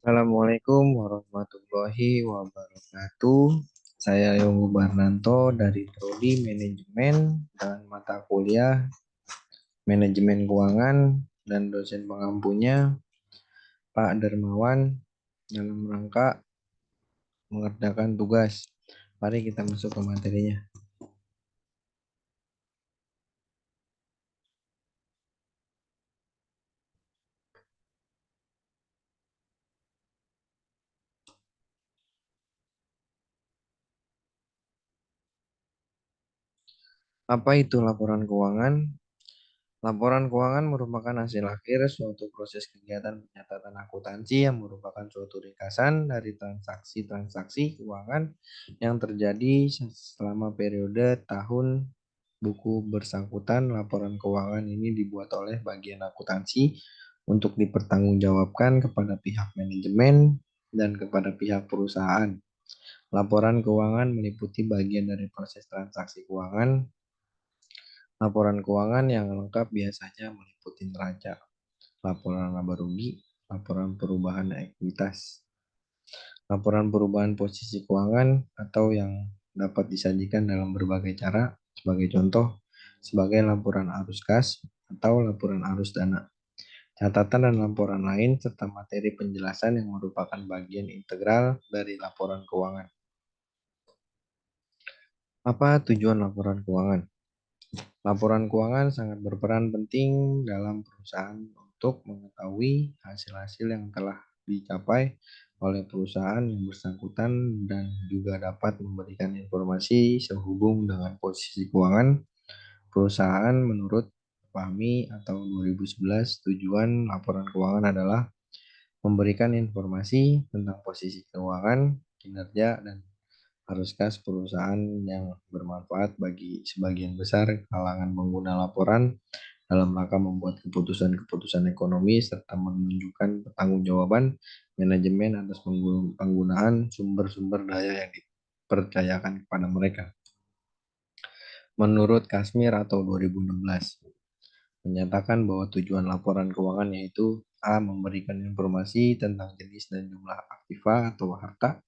Assalamualaikum warahmatullahi wabarakatuh. Saya Yogo Barnanto dari Prodi Manajemen dan mata kuliah Manajemen Keuangan dan dosen pengampunya Pak Dermawan dalam rangka mengerjakan tugas. Mari kita masuk ke materinya. Apa itu laporan keuangan? Laporan keuangan merupakan hasil akhir suatu proses kegiatan pencatatan akuntansi yang merupakan suatu ringkasan dari transaksi-transaksi keuangan yang terjadi selama periode tahun buku bersangkutan. Laporan keuangan ini dibuat oleh bagian akuntansi untuk dipertanggungjawabkan kepada pihak manajemen dan kepada pihak perusahaan. Laporan keuangan meliputi bagian dari proses transaksi keuangan. Laporan keuangan yang lengkap biasanya meliputi neraca, laporan laba rugi, laporan perubahan ekuitas, laporan perubahan posisi keuangan atau yang dapat disajikan dalam berbagai cara, sebagai contoh, sebagai laporan arus kas atau laporan arus dana, catatan dan laporan lain, serta materi penjelasan yang merupakan bagian integral dari laporan keuangan. Apa tujuan laporan keuangan? Laporan keuangan sangat berperan penting dalam perusahaan untuk mengetahui hasil-hasil yang telah dicapai oleh perusahaan yang bersangkutan dan juga dapat memberikan informasi sehubung dengan posisi keuangan perusahaan. Menurut Fahmi atau 2011, tujuan laporan keuangan adalah memberikan informasi tentang posisi keuangan, kinerja, dan arus kas perusahaan yang bermanfaat bagi sebagian besar kalangan pengguna laporan dalam rangka membuat keputusan-keputusan ekonomi serta menunjukkan pertanggungjawaban manajemen atas penggunaan sumber-sumber daya yang dipercayakan kepada mereka. Menurut Kasmir atau 2016, menyatakan bahwa tujuan laporan keuangan yaitu A. Memberikan informasi tentang jenis dan jumlah aktiva atau harta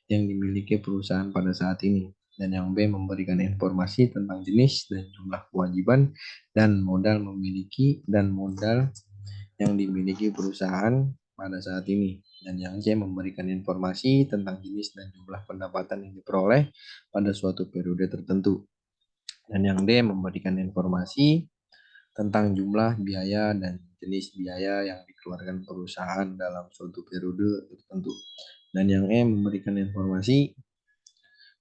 yang dimiliki perusahaan pada saat ini. Dan yang B. Memberikan informasi tentang jenis dan jumlah kewajiban dan modal yang dimiliki perusahaan pada saat ini. Dan yang C. Memberikan informasi tentang jenis dan jumlah pendapatan yang diperoleh pada suatu periode tertentu. Dan yang D. Memberikan informasi tentang jumlah biaya dan jenis biaya yang dikeluarkan perusahaan dalam suatu periode tertentu. Dan yang E. Memberikan informasi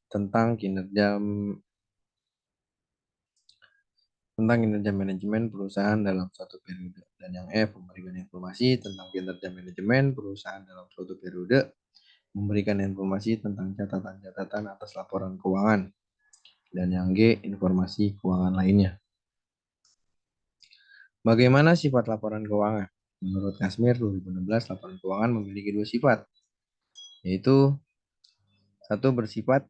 tentang kinerja manajemen perusahaan dalam suatu periode. Dan yang F, memberikan informasi tentang kinerja manajemen perusahaan dalam suatu periode, memberikan informasi tentang catatan-catatan atas laporan keuangan. Dan yang G, informasi keuangan lainnya. Bagaimana sifat laporan keuangan? Menurut Kasmir 2016, laporan keuangan memiliki dua sifat, yaitu satu, bersifat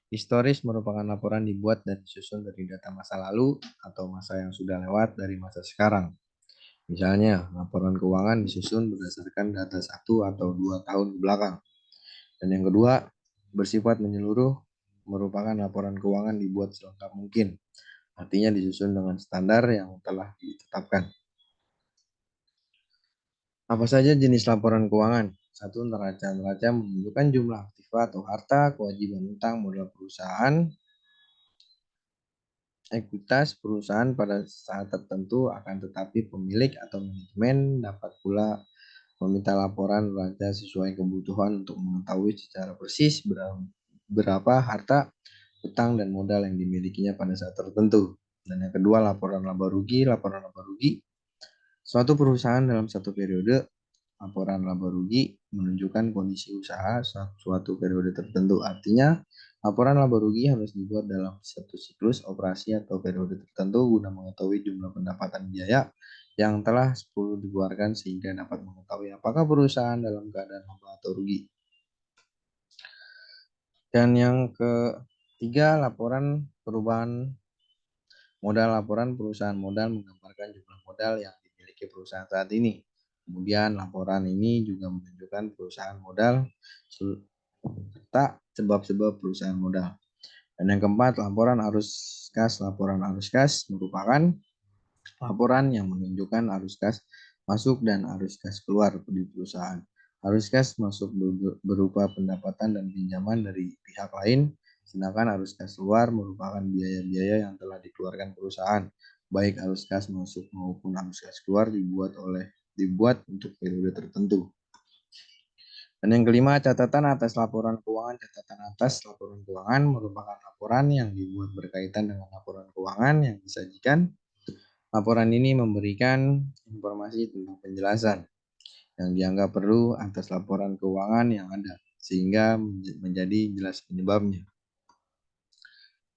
historis, merupakan laporan dibuat dan disusun dari data masa lalu atau masa yang sudah lewat dari masa sekarang. Misalnya, laporan keuangan disusun berdasarkan data 1 atau 2 tahun ke belakang. Dan yang kedua, bersifat menyeluruh, merupakan laporan keuangan dibuat selengkap mungkin. Artinya disusun dengan standar yang telah ditetapkan. Apa saja jenis laporan keuangan? Satu, neraca. Neraca menunjukkan jumlah aktiva atau harta, kewajiban utang, modal perusahaan. Ekuitas perusahaan pada saat tertentu akan tetapi pemilik atau manajemen dapat pula meminta laporan neraca sesuai kebutuhan untuk mengetahui secara persis berapa harta, utang, dan modal yang dimilikinya pada saat tertentu. Dan yang kedua, laporan laba rugi. Laporan laba rugi suatu perusahaan dalam satu periode. Laporan laba rugi menunjukkan kondisi usaha suatu periode tertentu. Artinya, laporan laba rugi harus dibuat dalam satu siklus operasi atau periode tertentu guna mengetahui jumlah pendapatan biaya yang telah dikeluarkan sehingga dapat mengetahui apakah perusahaan dalam keadaan laba atau rugi. Dan yang ketiga, laporan perubahan modal. Laporan perusahaan modal menggambarkan jumlah modal yang dimiliki perusahaan saat ini. Kemudian laporan ini juga menunjukkan perusahaan modal serta sebab-sebab perusahaan modal. Dan yang keempat, laporan arus kas. Laporan arus kas merupakan laporan yang menunjukkan arus kas masuk dan arus kas keluar di perusahaan. Arus kas masuk berupa pendapatan dan pinjaman dari pihak lain, sedangkan arus kas keluar merupakan biaya-biaya yang telah dikeluarkan perusahaan. Baik arus kas masuk maupun arus kas keluar dibuat untuk periode tertentu. Dan yang kelima, catatan atas laporan keuangan. Catatan atas laporan keuangan merupakan laporan yang dibuat berkaitan dengan laporan keuangan yang disajikan. Laporan ini memberikan informasi tentang penjelasan yang dianggap perlu atas laporan keuangan yang ada, sehingga menjadi jelas penyebabnya.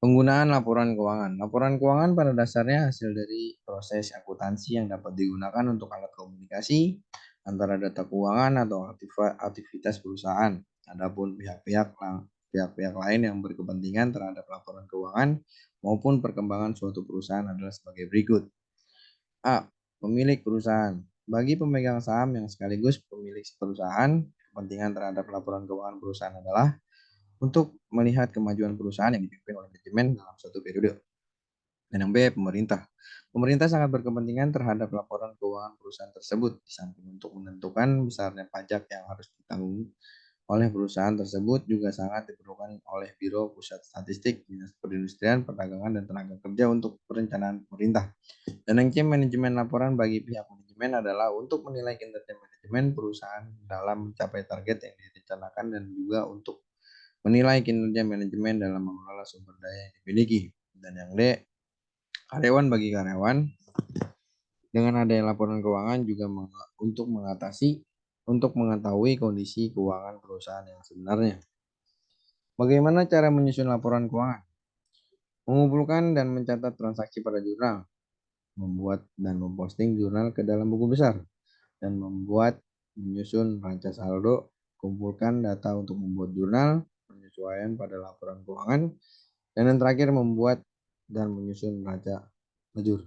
Penggunaan laporan keuangan. Laporan keuangan pada dasarnya hasil dari proses akuntansi yang dapat digunakan untuk alat komunikasi antara data keuangan atau aktivitas perusahaan. Adapun pihak-pihak lain yang berkepentingan terhadap laporan keuangan maupun perkembangan suatu perusahaan adalah sebagai berikut. A. Pemilik perusahaan. Bagi pemegang saham yang sekaligus pemilik perusahaan, kepentingan terhadap laporan keuangan perusahaan adalah untuk melihat kemajuan perusahaan yang dipimpin oleh manajemen dalam suatu periode. Dan yang B, pemerintah. Pemerintah sangat berkepentingan terhadap laporan keuangan perusahaan tersebut, di samping untuk menentukan besarnya pajak yang harus ditanggung oleh perusahaan tersebut juga sangat diperlukan oleh Biro Pusat Statistik, Dinas Perindustrian, Perdagangan, dan Tenaga Kerja untuk perencanaan pemerintah. Dan yang C, manajemen laporan bagi pihak manajemen adalah untuk menilai kinerja manajemen perusahaan dalam mencapai target yang direncanakan dan juga untuk menilai kinerja manajemen dalam mengelola sumber daya yang dimiliki. Dan yang D, karyawan bagi karyawan. Dengan adanya laporan keuangan juga untuk mengetahui kondisi keuangan perusahaan yang sebenarnya. Bagaimana cara menyusun laporan keuangan? Mengumpulkan dan mencatat transaksi pada jurnal, membuat dan memposting jurnal ke dalam buku besar, dan menyusun rancang saldo, kumpulkan data untuk membuat jurnal, penyesuaian pada laporan keuangan, dan yang terakhir membuat dan menyusun neraca lejur.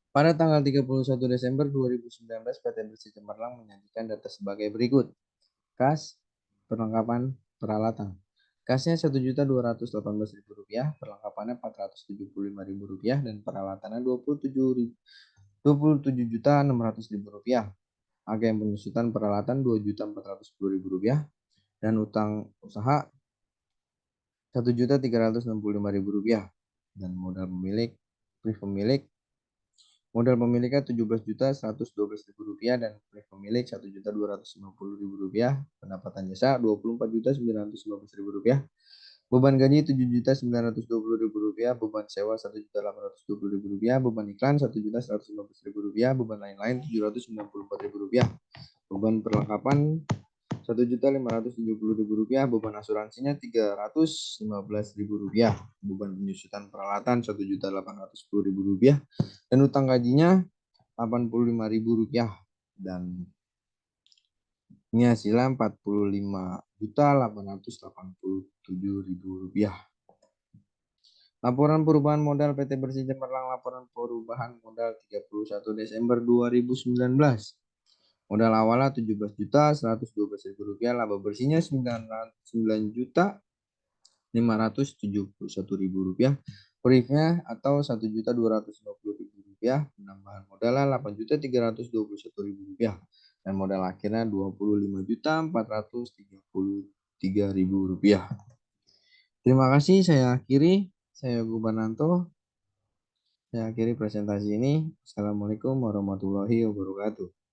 Pada tanggal 31 Desember 2019, PT Bersih Cemerlang menyajikan data sebagai berikut. Kas, perlengkapan peralatan. Kasnya Rp1.218.000, perlengkapannya Rp475.000, dan peralatannya Rp27.600.000. Harga yang penyusutan peralatan Rp2.410.000, dan utang usaha Rp1.365.000, dan modal pemiliknya Rp17.112.000, dan pemilik Rp1.250.000, pendapatan jasa Rp24.915.000, beban gaji Rp7.920.000, beban sewa Rp1.820.000, beban iklan Rp1.115.000, beban lain-lain Rp794.000, beban perlengkapan Rp1.570.000, beban asuransinya Rp315.000, beban penyusutan peralatan Rp1.810.000, dan utang gajinya Rp85.000, dan ini hasilnya Rp45.887.000. Laporan perubahan modal PT Bersih Cemerlang. Laporan perubahan modal 31 Desember 2019. Modal awalnya Rp17.112.000, laba bersihnya Rp9.571.000, Prifnya atau Rp1.250.000, penambahan modalnya Rp8.321.000, dan modal akhirnya Rp25.433.000. Terima kasih, saya Gubananto. Saya akhiri presentasi ini. Assalamualaikum warahmatullahi wabarakatuh.